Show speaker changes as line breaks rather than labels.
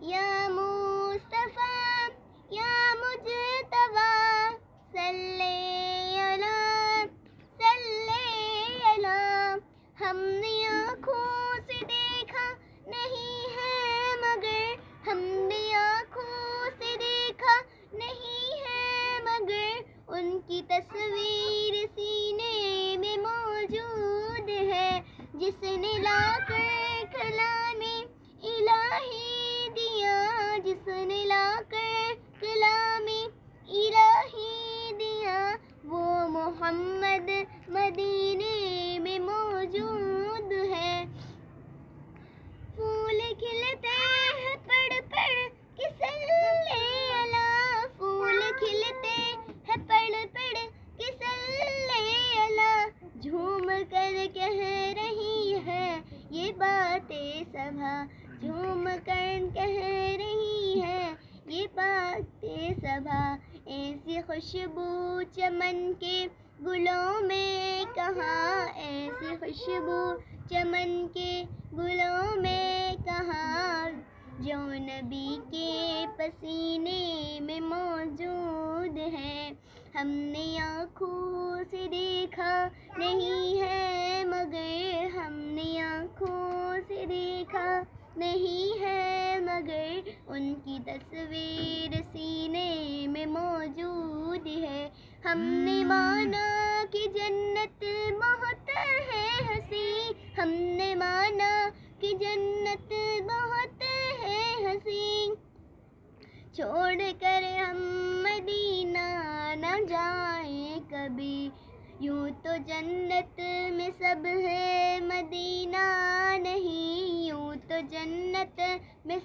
या मुस्तफा या मुजतबा सल्ले अला सल्ले अला। हमने आँखों से देखा नहीं है मगर, हमने आँखों से देखा नहीं है मगर, उनकी तस्वीर सीने में मौजूद है। जिसने लाकर कलामे इलाही दिया, जिसने लाकर कलामे इलाही दिया, वो मोहम्मद मदीने में मौजूद है। फूल खिलते हैं पढ़ पढ़ के सल्ले अला, फूल खिलते हैं पढ़ पढ़ के सल्ले अला। झूम कर कह रही है ये बातें सभा, झूम कर कह रही है ये बातें सभा। ऐसी खुशबू चमन के गुलों में कहाँ, ऐसी खुशबू चमन के गुलों में कहाँ, जो नबी के पसीने में मौजूद है। हमने आँखों से देखा नहीं है मगर, हमने आँखों से देखा नहीं है मगर, उनकी तस्वीर सीने में मौजूद है। हमने माना कि जन्नत बहुत है हंसी, हमने माना कि जन्नत बहुत है हंसी। छोड़ कर हम मदीना न जाए कभी, यूँ तो जन्नत में सब है मदीना नहीं, यूँ तो जन्नत में